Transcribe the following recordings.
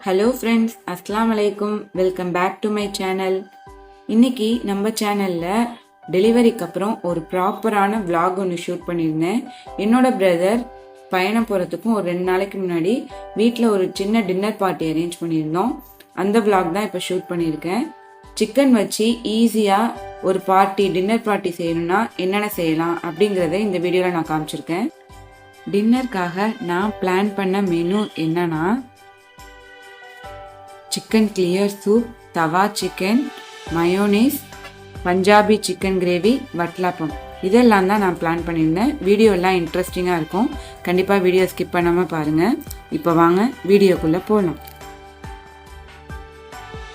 Hello friends, அஸ்ஸலாமு அலைக்கும். Welcome back to my channel. இன்னைக்கு நம்ம சேனலில் டெலிவரிக்கு அப்புறம் ஒரு ப்ராப்பரான vlog ஒன்று ஷூட் பண்ணியிருந்தேன். என்னோட பிரதர் பயணம் போகிறதுக்கும் ஒரு 2 நாளைக்கு முன்னாடி வீட்டில் ஒரு சின்ன டின்னர் பார்ட்டி அரேஞ்ச் பண்ணியிருந்தோம். அந்த vlog தான் இப்போ ஷூட் பண்ணியிருக்கேன். சிக்கன் வச்சு ஈஸியாக ஒரு டின்னர் பார்ட்டி செய்யணும்னா என்னென்ன செய்யலாம் அப்படிங்கிறத இந்த வீடியோவில் நான் காமிச்சிருக்கேன். டின்னருக்காக நான் பிளான் பண்ண மெனு என்னன்னா சிக்கன் கிளியர் சூப், தவா chicken, mayonnaise, Punjabi chicken gravy, vattalappam, இதெல்லாம் தான் நான் பிளான் பண்ணியிருந்தேன். வீடியோ எல்லாம் இன்ட்ரெஸ்டிங்காக இருக்கும். கண்டிப்பாக வீடியோ ஸ்கிப் பண்ணாமல் பாருங்கள். இப்போ வாங்க வீடியோக்குள்ளே போகலாம்.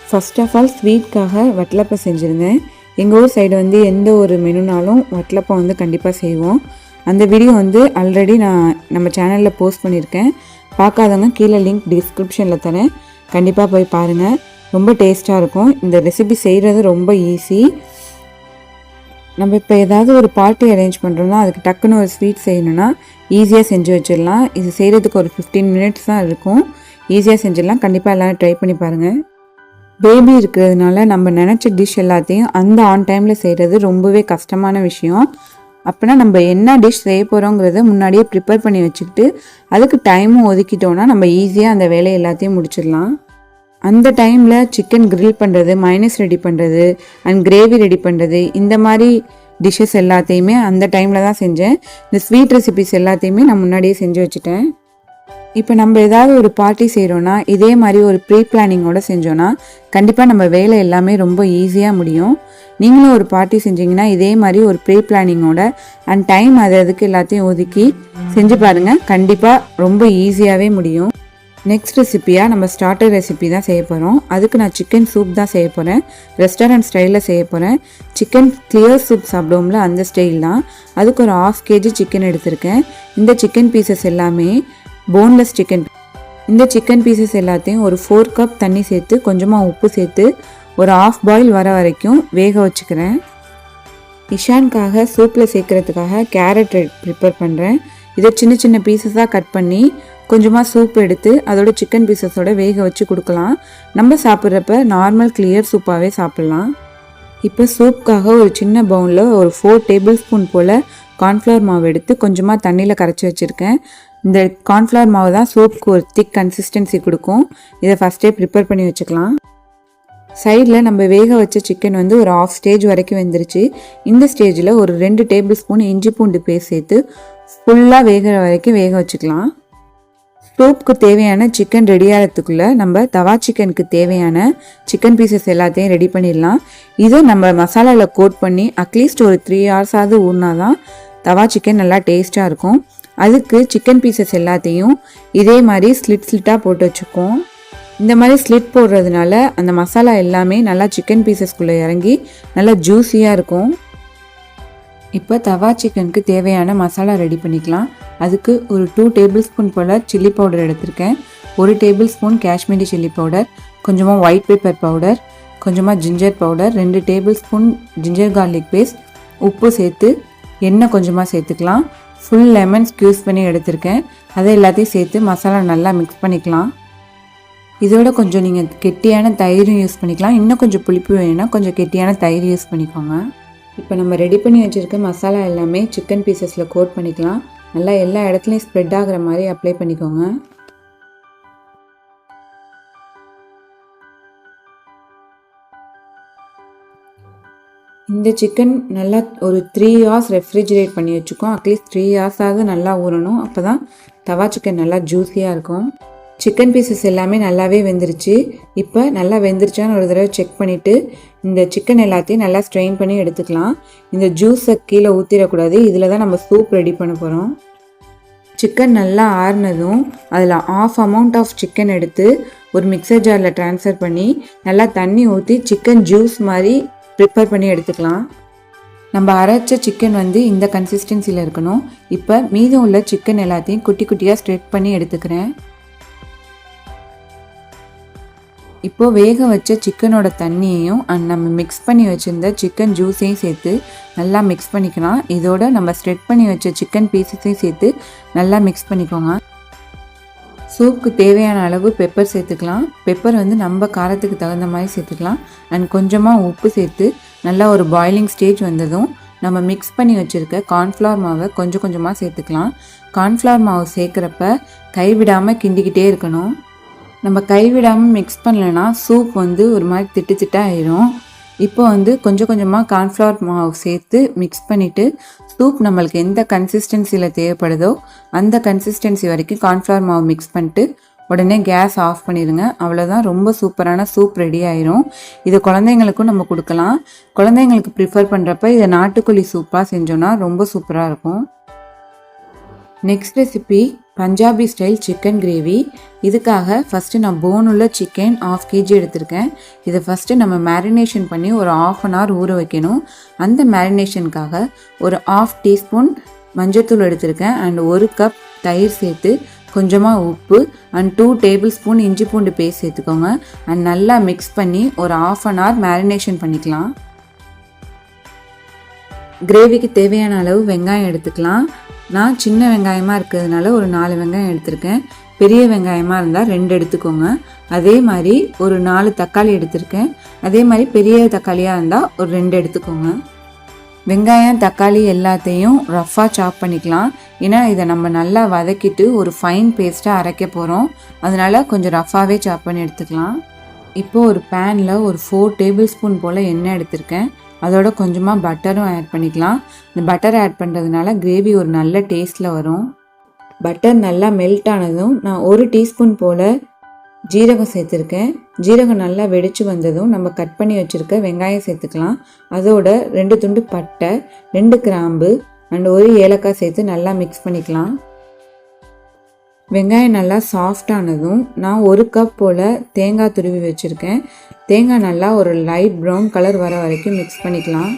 ஃபர்ஸ்ட் ஆஃப் ஆல் ஸ்வீட்காக வட்லப்பம் செஞ்சுருந்தேன். எங்கள் ஊர் சைடு எந்த ஒரு மெனுனாலும் வட்லப்பம் கண்டிப்பாக செய்வோம். அந்த வீடியோ ஆல்ரெடி நான் நம்ம சேனலில் போஸ்ட் பண்ணியிருக்கேன். பார்க்காதவங்க கீழே லிங்க் டிஸ்கிரிப்ஷனில் தரேன், கண்டிப்பாக போய் பாருங்கள். ரொம்ப டேஸ்ட்டாக இருக்கும். இந்த ரெசிபி செய்கிறது ரொம்ப ஈஸி. நம்ம இப்போ ஏதாவது ஒரு பார்ட்டி அரேஞ்ச் பண்ணுறோம்னா அதுக்கு டக்குன்னு ஒரு ஸ்வீட் செய்யணுன்னா ஈஸியாக செஞ்சு வச்சிடலாம். இது செய்கிறதுக்கு ஒரு 15 மினிட்ஸ் தான் இருக்கும். ஈஸியாக செஞ்சிடலாம். கண்டிப்பாக எல்லோரும் ட்ரை பண்ணி பாருங்கள். பேபி இருக்கிறதுனால நம்ம நினச்ச டிஷ் எல்லாத்தையும் அந்த ஆன் டைமில் செய்கிறது ரொம்பவே கஷ்டமான விஷயம். அப்படின்னா நம்ம என்ன டிஷ் செய்ய போகிறோங்கிறத முன்னாடியே ப்ரிப்பேர் பண்ணி வச்சுக்கிட்டு அதுக்கு டைமும் ஒதுக்கிட்டோன்னா நம்ம ஈஸியாக அந்த வேலையை எல்லாத்தையும் முடிச்சிடலாம். அந்த டைமில் சிக்கன் கிரில் பண்ணுறது, மைனஸ் ரெடி பண்ணுறது அண்ட் கிரேவி ரெடி பண்ணுறது, இந்த மாதிரி டிஷ்ஷஸ் எல்லாத்தையுமே அந்த டைமில் தான் செஞ்சேன். இந்த ஸ்வீட் ரெசிபிஸ் எல்லாத்தையுமே நான் முன்னாடியே செஞ்சு வச்சுட்டேன். இப்போ நம்ம ஏதாவது ஒரு பார்ட்டி செய்கிறோன்னா இதே மாதிரி ஒரு ப்ரீ பிளானிங்கோடு செஞ்சோன்னா கண்டிப்பாக நம்ம வேலை எல்லாமே ரொம்ப ஈஸியாக முடியும். நீங்களும் ஒரு பார்ட்டி செஞ்சிங்கன்னா இதே மாதிரி ஒரு ப்ரீ பிளானிங்கோட அண்ட் டைம் அதுக்கு எல்லாத்தையும் ஒதுக்கி செஞ்சு பாருங்கள். கண்டிப்பாக ரொம்ப ஈஸியாகவே முடியும். நெக்ஸ்ட் ரெசிப்பியாக நம்ம ஸ்டார்டர் ரெசிபி தான் செய்ய போகிறோம். அதுக்கு நான் சிக்கன் சூப் தான் செய்ய போகிறேன். ரெஸ்டாரண்ட் ஸ்டைலில் செய்ய போகிறேன். சிக்கன் கிளியர் சூப் சாப்பிடுவோம்ல, அந்த ஸ்டைல் தான். அதுக்கு ஒரு 1/2 kg சிக்கன் எடுத்திருக்கேன். இந்த சிக்கன் பீசஸ் எல்லாமே போன்லெஸ் சிக்கன். இந்த சிக்கன் பீசஸ் எல்லாத்தையும் ஒரு 4 கப் தண்ணி சேர்த்து கொஞ்சமாக உப்பு சேர்த்து ஒரு 1/2 பாயில் வர வரைக்கும் வேக வச்சுக்கிறேன். இஷானுக்காக சூப்பில் சேர்க்குறதுக்காக கேரட் ப்ரிப்பேர் பண்ணுறேன். இதை சின்ன சின்ன பீசஸாக கட் பண்ணி கொஞ்சமாக சூப் எடுத்து அதோட சிக்கன் பீசஸோட வேக வச்சு கொடுக்கலாம். நம்ம சாப்பிட்றப்ப நார்மல் கிளியர் சூப்பாகவே சாப்பிட்லாம். இப்போ சூப்புக்காக ஒரு சின்ன பவுலில் ஒரு 4 டேபிள் ஸ்பூன் போல் கார்ன்ஃப்ளவர் மாவு எடுத்து கொஞ்சமாக தண்ணியில் கரைச்சி வச்சுருக்கேன். இந்த கார்ன்ஃப்ளவர் மாவு தான் சூப்புக்கு ஒரு திக் கன்சிஸ்டன்சி கொடுக்கும். இதை ஃபஸ்ட்டே ப்ரிப்பேர் பண்ணி வச்சுக்கலாம். சைடில் நம்ம வேக வச்ச சிக்கன் ஒரு 1/2 ஸ்டேஜ் வரைக்கும் வெந்துருச்சு. இந்த ஸ்டேஜில் ஒரு 2 டேபிள் ஸ்பூன் இஞ்சி பூண்டு பேஸ்ட் சேர்த்து ஃபுல்லாக வேகிற வரைக்கும் வேக வச்சுக்கலாம். சூப்புக்கு தேவையான சிக்கன் ரெடி ஆகிறதுக்குள்ளே நம்ம தவா சிக்கனுக்கு தேவையான சிக்கன் பீசஸ் எல்லாத்தையும் ரெடி பண்ணிடலாம். இதை நம்ம மசாலாவில் கோட் பண்ணி அட்லீஸ்ட் ஒரு 3 hours ஊறினா தான் தவா சிக்கன் நல்லா டேஸ்ட்டாக இருக்கும். அதுக்கு சிக்கன் பீசஸ் எல்லாத்தையும் இதே மாதிரி ஸ்லிட்டாக போட்டு வச்சுக்குவோம். இந்த மாதிரி ஸ்லிட் போடுறதுனால அந்த மசாலா எல்லாமே நல்லா சிக்கன் பீசஸ்குள்ளே இறங்கி நல்லா ஜூஸியாக இருக்கும். இப்போ தவா சிக்கனுக்கு தேவையான மசாலா ரெடி பண்ணிக்கலாம். அதுக்கு ஒரு 2 டேபிள் ஸ்பூன் போல் சில்லி பவுடர் எடுத்திருக்கேன். 1 tablespoon Kashmiri chilli powder, கொஞ்சமாக ஒயிட் பெப்பர் பவுடர், கொஞ்சமாக ginger powder, 2 tablespoon ginger garlic paste, உப்பு சேர்த்து எண்ணெய் கொஞ்சமாக சேர்த்துக்கலாம். ஃபுல் லெமன் ஸ்க்யூஸ் பண்ணி எடுத்திருக்கேன். அதை எல்லாத்தையும் சேர்த்து மசாலா நல்லா மிக்ஸ் பண்ணிக்கலாம். இதோட கொஞ்சம் நீங்கள் கெட்டியான தயிரும் யூஸ் பண்ணிக்கலாம். இன்னும் கொஞ்சம் புளிப்பு வேணும்னா கொஞ்சம் கெட்டியான தயிர் யூஸ் பண்ணிக்கோங்க. இப்போ நம்ம ரெடி பண்ணி வச்சுருக்க மசாலா எல்லாமே சிக்கன் பீசஸில் கோட் பண்ணிக்கலாம். நல்லா எல்லா இடத்துலையும் ஸ்ப்ரெட் ஆகிற மாதிரி அப்ளை பண்ணிக்கோங்க. இந்த சிக்கன் நல்லா ஒரு 3 hours ரெஃப்ரிஜிரேட் பண்ணி வச்சுக்கோம். அட்லீஸ்ட் 3 hours நல்லா ஊறணும். அப்போ தான் தவா சிக்கன் நல்லா ஜூஸியாக இருக்கும். சிக்கன் பீசஸ் எல்லாமே நல்லாவே வெந்துருச்சு. இப்போ நல்லா வெந்துருச்சான்னு ஒரு தடவை செக் பண்ணிவிட்டு இந்த சிக்கன் எல்லாத்தையும் நல்லா ஸ்ட்ரெயின் பண்ணி எடுத்துக்கலாம். இந்த ஜூஸை கீழே ஊற்றிடக்கூடாது. இதில் தான் நம்ம சூப் ரெடி பண்ண போகிறோம். சிக்கன் நல்லா ஆறுனதும் அதில் 1/2 amount ஆஃப் சிக்கன் எடுத்து ஒரு மிக்சர் ஜாரில் ட்ரான்ஸ்ஃபர் பண்ணி நல்லா தண்ணி ஊற்றி சிக்கன் ஜூஸ் மாதிரி ப்ரிப்பேர் பண்ணி எடுத்துக்கலாம். நம்ம அரைச்ச சிக்கன் இந்த கன்சிஸ்டன்சியில் இருக்கணும். இப்போ மீதம் உள்ள சிக்கன் எல்லாத்தையும் குட்டி குட்டியாக ஸ்ட்ரெட் பண்ணி எடுத்துக்கிறேன். இப்போது வேக வச்ச சிக்கனோட தண்ணியையும் நம்ம மிக்ஸ் பண்ணி வச்சுருந்த சிக்கன் ஜூஸையும் சேர்த்து நல்லா மிக்ஸ் பண்ணிக்கலாம். இதோட நம்ம ஸ்ப்ரெட் பண்ணி வச்ச சிக்கன் பீசஸையும் சேர்த்து நல்லா மிக்ஸ் பண்ணிக்கோங்க. சூப்புக்கு தேவையான அளவு பெப்பர் சேர்த்துக்கலாம். பெப்பர் வந்து நம்ம காரத்துக்கு தகுந்த மாதிரி சேர்த்துக்கலாம். அண்ட் கொஞ்சமாக உப்பு சேர்த்து நல்லா ஒரு பாயிலிங் ஸ்டேஜ் வந்ததும் நம்ம மிக்ஸ் பண்ணி வச்சுருக்க கார்ன்ஃப்ளவர் மாவை கொஞ்சம் கொஞ்சமாக சேர்த்துக்கலாம். கார்ன்ஃப்ளவர் மாவு சேர்க்குறப்ப கைவிடாமல் கிண்டிக்கிட்டே இருக்கணும். நம்ம கைவிடாமல் மிக்ஸ் பண்ணலைன்னா சூப் வந்து ஒரு மாதிரி திட்டு திட்டாக ஆயிடும். இப்போ வந்து கொஞ்சம் கொஞ்சமாக கார்ன்ஃப்ளவர் மாவு சேர்த்து மிக்ஸ் பண்ணிவிட்டு சூப் நம்மளுக்கு எந்த கன்சிஸ்டன்சியில் தேவைப்படுதோ அந்த கன்சிஸ்டன்சி வரைக்கும் கார்ன்ஃப்ளவர் மாவு மிக்ஸ் பண்ணிட்டு உடனே கேஸ் ஆஃப் பண்ணிடுங்க. அவ்வளோதான், ரொம்ப சூப்பரான சூப் ரெடி ஆயிரும். இது குழந்தைங்களுக்கும் நம்ம கொடுக்கலாம். குழந்தைங்களுக்கு ப்ரிஃபர் பண்ணுறப்ப இதை நாட்டுக்கோழி சூப்பாக செஞ்சோன்னா ரொம்ப சூப்பராக இருக்கும். Next recipe Punjabi style chicken gravy. இதுக்காக ஃபஸ்ட்டு நான் போன் உள்ள சிக்கன் 1/2 kg எடுத்திருக்கேன். இதை ஃபஸ்ட்டு நம்ம மேரினேஷன் பண்ணி ஒரு 1/2 hour ஊற வைக்கணும். அந்த மேரினேஷனுக்காக ஒரு 1/2 teaspoon மஞ்சத்தூள் எடுத்திருக்கேன். அண்ட் 1 cup தயிர் சேர்த்து கொஞ்சமாக உப்பு அண்ட் 2 tablespoon இஞ்சி பூண்டு பேஸ்ட் சேர்த்துக்கோங்க. அண்ட் நல்லா மிக்ஸ் பண்ணி ஒரு 1/2 hour மேரினேஷன் பண்ணிக்கலாம். கிரேவிக்கு தேவையான அளவு வெங்காயம் எடுத்துக்கலாம். நான் சின்ன வெங்காயமாக இருக்கிறதுனால ஒரு 4 வெங்காயம் எடுத்திருக்கேன். பெரிய வெங்காயமாக இருந்தால் 2 எடுத்துக்கோங்க. அதே மாதிரி ஒரு 4 தக்காளி எடுத்திருக்கேன். அதே மாதிரி பெரிய தக்காளியாக இருந்தால் ஒரு 2 எடுத்துக்கோங்க. வெங்காயம் தக்காளி எல்லாத்தையும் ரஃப்பாக சாப் பண்ணிக்கலாம். ஏன்னா இதை நம்ம நல்லா வதக்கிட்டு ஒரு ஃபைன் பேஸ்ட்டாக அரைக்க போகிறோம். அதனால் கொஞ்சம் ரஃப்பாகவே சாப் பண்ணி எடுத்துக்கலாம். இப்போது ஒரு பேனில் ஒரு 4 tablespoon போல் எண்ணெய் எடுத்திருக்கேன். அதோட கொஞ்சமாக பட்டரும் ஆட் பண்ணிக்கலாம். இந்த பட்டர் ஆட் பண்ணுறதுனால கிரேவி ஒரு நல்ல டேஸ்ட்டில் வரும். பட்டர் நல்லா மெல்ட் ஆனதும் நான் 1 teaspoon போல் ஜீரகம் சேர்த்துருக்கேன். ஜீரகம் நல்லா வெடித்து வந்ததும் நம்ம கட் பண்ணி வச்சுருக்க வெங்காயம் சேர்த்துக்கலாம். அதோட 2 துண்டு பட்டை, 2 கிராம்பு அண்ட் 1 ஏலக்காய் சேர்த்து நல்லா மிக்ஸ் பண்ணிக்கலாம். வெங்காயம் நல்லா சாஃப்டானதும் நான் 1 கப் போல் தேங்காய் துருவி வச்சுருக்கேன். தேங்காய் நல்லா ஒரு லைட் ப்ரௌன் கலர் வர வரைக்கும் மிக்ஸ் பண்ணிக்கலாம்.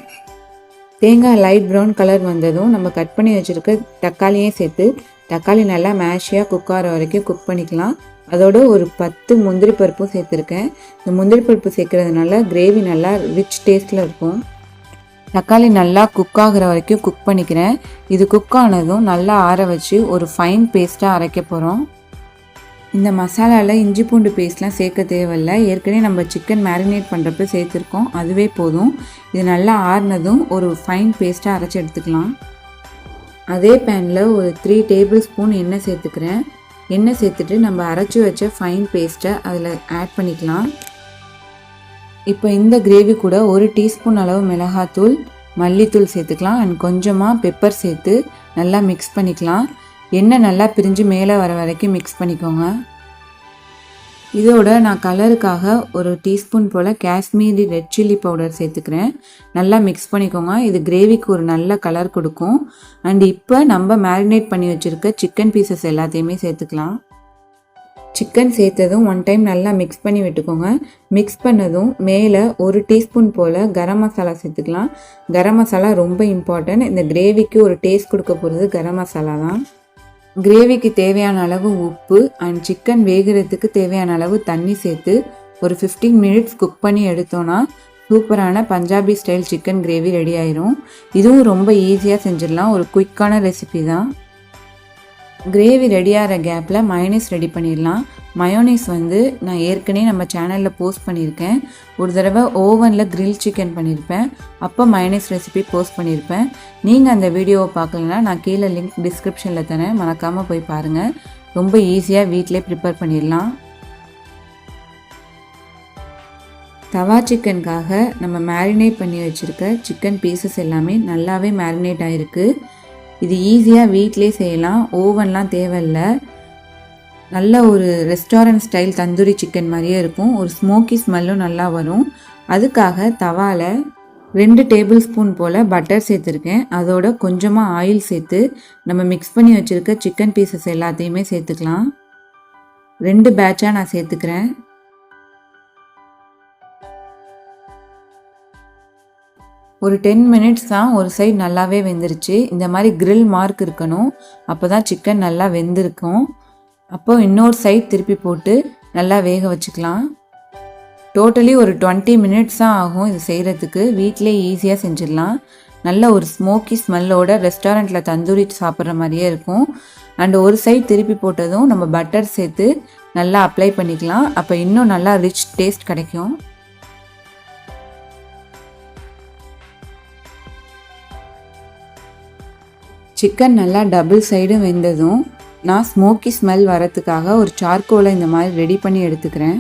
தேங்காய் லைட் ப்ரௌன் கலர் வந்ததும் நம்ம கட் பண்ணி வச்சுருக்க தக்காளியும் சேர்த்து தக்காளி நல்லா மேஷியாக குக் ஆகிற வரைக்கும் குக் பண்ணிக்கலாம். அதோட ஒரு 10 முந்திரி பருப்பும் சேர்த்துருக்கேன். இந்த முந்திரி பருப்பு சேர்க்குறதுனால கிரேவி நல்லா ரிச் டேஸ்ட்டில் இருக்கும். தக்காளி நல்லா குக் ஆகிற வரைக்கும் குக் பண்ணிக்கிறேன். இது குக் ஆனதும் நல்லா ஆற வச்சு ஒரு ஃபைன் பேஸ்ட்டாக அரைக்க போகிறோம். இந்த மசாலாவில் இஞ்சி பூண்டு பேஸ்ட்லாம் சேர்க்க தேவையில்லை. ஏற்கனவே நம்ம சிக்கன் மேரினேட் பண்ணுறப்ப சேர்த்துருக்கோம், அதுவே போதும். இது நல்லா ஆறினதும் ஒரு ஃபைன் பேஸ்ட்டாக அரைச்சி எடுத்துக்கலாம். அதே பேனில் ஒரு 3 tablespoon எண்ணெய் சேர்த்துக்கிறேன். எண்ணெய் சேர்த்துட்டு நம்ம அரைச்சி வச்ச ஃபைன் பேஸ்ட்டை அதில் ஆட் பண்ணிக்கலாம். இப்போ இந்த கிரேவி கூட 1 teaspoon அளவு மிளகாத்தூள், மல்லித்தூள் சேர்த்துக்கலாம். அண்ட் கொஞ்சமாக பெப்பர் சேர்த்து நல்லா மிக்ஸ் பண்ணிக்கலாம். எண்ணெய் நல்லா பிரிஞ்சு மேலே வர வரைக்கும் மிக்ஸ் பண்ணிக்கோங்க. இதோட நான் கலருக்காக ஒரு டீஸ்பூன் போல் காஷ்மீரி ரெட் சில்லி பவுடர் சேர்த்துக்கிறேன். நல்லா மிக்ஸ் பண்ணிக்கோங்க. இது கிரேவிக்கு ஒரு நல்ல கலர் கொடுக்கும். அண்ட் இப்போ நம்ம மேரினேட் பண்ணி வச்சுருக்க சிக்கன் பீசஸ் எல்லாத்தையுமே சேர்த்துக்கலாம். சிக்கன் சேர்த்ததும் 1 time நல்லா மிக்ஸ் பண்ணி விட்டுக்கோங்க. மிக்ஸ் பண்ணதும் மேலே 1 teaspoon போல் கரம் மசாலா சேர்த்துக்கலாம். கரம் மசாலா ரொம்ப இம்பார்ட்டன்ட். இந்த கிரேவிக்கு ஒரு டேஸ்ட் கொடுக்க போகிறது கரம் மசாலா தான். கிரேவிக்கு தேவையான அளவு உப்பு அண்ட் சிக்கன் வேகிறதுக்கு தேவையான அளவு தண்ணி சேர்த்து ஒரு 15 minutes குக் பண்ணி எடுத்தோன்னா சூப்பரான Punjabi style chicken gravy ready ஆயிரும். இதுவும் ரொம்ப ஈஸியாக செஞ்சிடலாம். ஒரு குயிக்கான ரெசிபி தான். கிரேவி ரெடியாகிற கேப்பில் மயோனைஸ் ரெடி பண்ணிடலாம். மயோனைஸ் வந்து நான் ஏற்கனவே நம்ம சேனலில் போஸ்ட் பண்ணியிருக்கேன். ஒரு தடவை ஓவனில் கிரில் சிக்கன் பண்ணியிருப்பேன். அப்போ மயோனைஸ் ரெசிபி போஸ்ட் பண்ணியிருப்பேன். நீங்கள் அந்த வீடியோவை பார்க்கலன்னா நான் கீழே லிங்க் டிஸ்கிரிப்ஷனில் தரேன், மறக்காமல் போய் பாருங்கள். ரொம்ப ஈஸியாக வீட்டிலே ப்ரிப்பேர் பண்ணிடலாம். தவா சிக்கனுக்காக நம்ம மேரினேட் பண்ணி வச்சுருக்க சிக்கன் பீசஸ் எல்லாமே நல்லாவே மேரினேட் ஆகிருக்கு. இது ஈஸியாக வீட்டிலே செய்யலாம், ஓவன்லாம் தேவையில்லை. நல்ல ஒரு ரெஸ்டாரண்ட் ஸ்டைல் தந்தூரி சிக்கன் மாதிரியே இருக்கும். ஒரு ஸ்மோக்கி ஸ்மெல்லும் நல்லா வரும். அதுக்காக தவாவில் 2 tablespoon போல் பட்டர் சேர்த்துருக்கேன். அதோட கொஞ்சமாக ஆயில் சேர்த்து நம்ம மிக்ஸ் பண்ணி வச்சுருக்க சிக்கன் பீசஸ் எல்லாத்தையுமே சேர்த்துக்கலாம். 2 பேட்சாக நான் சேர்த்துக்கிறேன். ஒரு 10 minutes தான். ஒரு சைடு நல்லாவே வெந்துருச்சு. இந்த மாதிரி கிரில் மார்க் இருக்கணும், அப்போ தான் சிக்கன் நல்லா வெந்திருக்கும். அப்போ இன்னொரு சைடு திருப்பி போட்டு நல்லா வேக வச்சுக்கலாம். டோட்டலி ஒரு 20 minutes தான் ஆகும் இது செய்கிறதுக்கு. வீட்டிலே ஈஸியாக செஞ்சிடலாம். நல்ல ஒரு ஸ்மோக்கி ஸ்மெல்லோட ரெஸ்டாரண்ட்டில் தந்தூரி சாப்பிட்ற மாதிரியே இருக்கும். அண்ட் ஒரு சைடு திருப்பி போட்டதும் நம்ம பட்டர் சேர்த்து நல்லா அப்ளை பண்ணிக்கலாம். அப்போ இன்னும் நல்லா ரிச் டேஸ்ட் கிடைக்கும். சிக்கன் நல்லா டபுள் சைடும் வெந்ததும் நான் ஸ்மோக்கி ஸ்மெல் வரத்துக்காக ஒரு சார்கோலை இந்த மாதிரி ரெடி பண்ணி எடுத்துக்கிறேன்.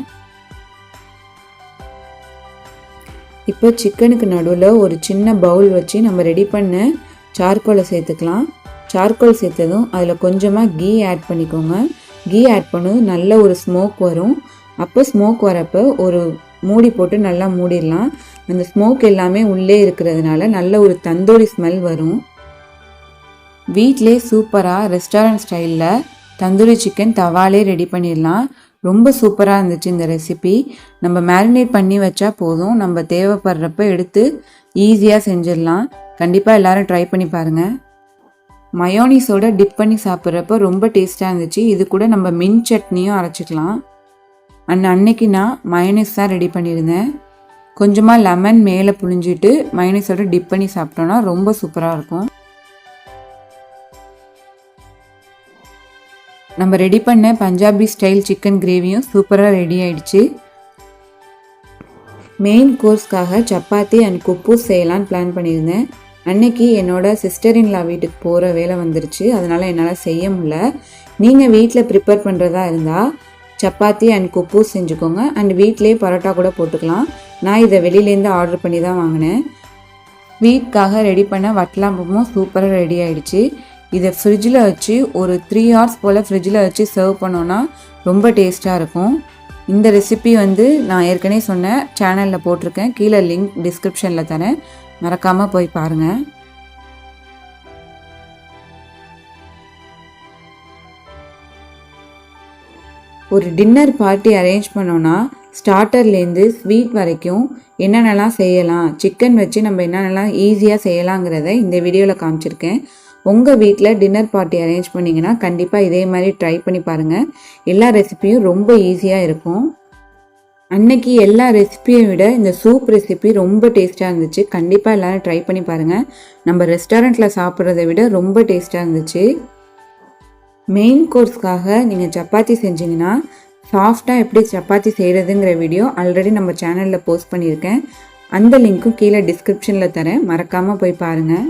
இப்போ சிக்கனுக்கு நடுவில் ஒரு சின்ன பவுல் வச்சு நம்ம ரெடி பண்ண சார்கோலை சேர்த்துக்கலாம். சார்கோல் சேர்த்ததும் அதில் கொஞ்சமாக கீ ஆட் பண்ணிக்கோங்க. கீ ஆட் பண்ணதும் நல்ல ஒரு ஸ்மோக் வரும். அப்போ ஸ்மோக் வரப்போ ஒரு மூடி போட்டு நல்லா மூடிடலாம். அந்த ஸ்மோக் எல்லாமே உள்ளே இருக்கிறதுனால நல்ல ஒரு தந்தூரி ஸ்மெல் வரும். வீட்டிலே சூப்பராக ரெஸ்டாரண்ட் ஸ்டைலில் தந்தூரி சிக்கன் தவாலே ரெடி பண்ணிடலாம். ரொம்ப சூப்பராக இருந்துச்சு இந்த ரெசிபி. நம்ம மேரினேட் பண்ணி வச்சா போதும், நம்ம தேவைப்படுறப்ப எடுத்து ஈஸியாக செஞ்சிடலாம். கண்டிப்பாக எல்லோரும் ட்ரை பண்ணி பாருங்கள். மயோனீஸோட டிப் பண்ணி சாப்பிட்றப்ப ரொம்ப டேஸ்ட்டாக இருந்துச்சு. இது கூட நம்ம மின் சட்னியும் அரைச்சிக்கலாம். அன்னைக்கு நான் மயோனீஸ் தான் ரெடி பண்ணியிருந்தேன். கொஞ்சமாக லெமன் மேலே புழிஞ்சிட்டு மயோனீஸோட டிப் பண்ணி சாப்பிட்டோன்னா ரொம்ப சூப்பராக இருக்கும். நம்ம ரெடி பண்ண பஞ்சாபி ஸ்டைல் சிக்கன் கிரேவியும் சூப்பராக ரெடி ஆயிடுச்சு. மெயின் கோர்ஸ்க்காக சப்பாத்தி அண்ட் குப்பூஸ் செய்யலான்னு பிளான் பண்ணியிருந்தேன். அன்னைக்கு என்னோட சிஸ்டர்-இன்-லா வீட்டுக்கு போகிற வேலை வந்துருச்சு. அதனால் என்னால் செய்ய முடியல. நீங்கள் வீட்டில் ப்ரிப்பேர் பண்ணுறதா இருந்தால் சப்பாத்தி அண்ட் குப்பூஸ் செஞ்சுக்கோங்க. அண்ட் வீட்டிலே பரோட்டா கூட போட்டுக்கலாம். நான் இதை வெளியிலேருந்து ஆர்டர் பண்ணி தான் வாங்கினேன். ஸ்வீட்காக ரெடி பண்ண வட்லாப்பமும் சூப்பராக ரெடி ஆகிடுச்சு. இதை ஃப்ரிட்ஜில் வச்சு ஒரு 3 hours போல் ஃப்ரிட்ஜில் வச்சு சர்வ் பண்ணோன்னா ரொம்ப டேஸ்ட்டாக இருக்கும். இந்த ரெசிபி நான் ஏற்கனவே சொன்னேன், சேனலில் போட்டிருக்கேன். கீழே லிங்க் டிஸ்கிரிப்ஷனில் தரேன், மறக்காமல் போய் பாருங்கள். ஒரு டின்னர் பார்ட்டி அரேஞ்ச் பண்ணோன்னா ஸ்டார்டர்லேருந்து ஸ்வீட் வரைக்கும் என்னென்னலாம் செய்யலாம், சிக்கன் வச்சு நம்ம என்னென்னலாம் ஈஸியாக செய்யலாங்கிறத இந்த வீடியோவில் காமிச்சிருக்கேன். உங்கள் வீட்டில் டின்னர் பார்ட்டி அரேஞ்ச் பண்ணிங்கன்னா கண்டிப்பாக இதே மாதிரி ட்ரை பண்ணி பாருங்கள். எல்லா ரெசிபியும் ரொம்ப ஈஸியாக இருக்கும். அன்னைக்கு எல்லா ரெசிபியை விட இந்த சூப் ரெசிபி ரொம்ப டேஸ்ட்டாக இருந்துச்சு. கண்டிப்பாக எல்லோரும் ட்ரை பண்ணி பாருங்கள். நம்ம ரெஸ்டாரண்ட்டில் சாப்பிட்றத விட ரொம்ப டேஸ்ட்டாக இருந்துச்சு. மெயின் கோர்ஸ்க்காக நீங்கள் சப்பாத்தி செஞ்சிங்கன்னா சாஃப்டாக எப்படி சப்பாத்தி செய்கிறதுங்கிற வீடியோ ஆல்ரெடி நம்ம சேனலில் போஸ்ட் பண்ணியிருக்கேன். அந்த லிங்க்கும் கீழே டிஸ்கிரிப்ஷனில் தரேன், மறக்காமல் போய் பாருங்கள்.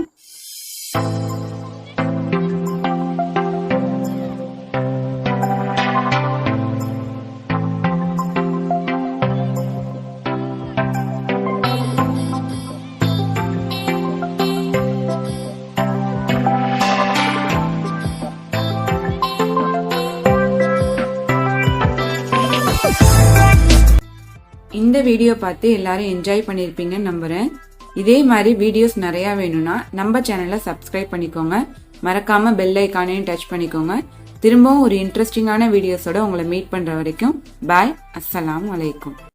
இந்த வீடியோ பார்த்து எல்லாரும் என்ஜாய் பண்ணியிருப்பீங்கன்னு நம்புகிறேன். இதே மாதிரி வீடியோஸ் நிறையா வேணும்னா நம்ம சேனலை சப்ஸ்கிரைப் பண்ணிக்கோங்க. மறக்காமல் பெல் ஐக்கானையும் டச் பண்ணிக்கோங்க. திரும்பவும் ஒரு இன்ட்ரெஸ்டிங்கான வீடியோஸோட உங்களை மீட் பண்ணுற வரைக்கும் பாய். அஸ்ஸலாமு அலைக்கும்.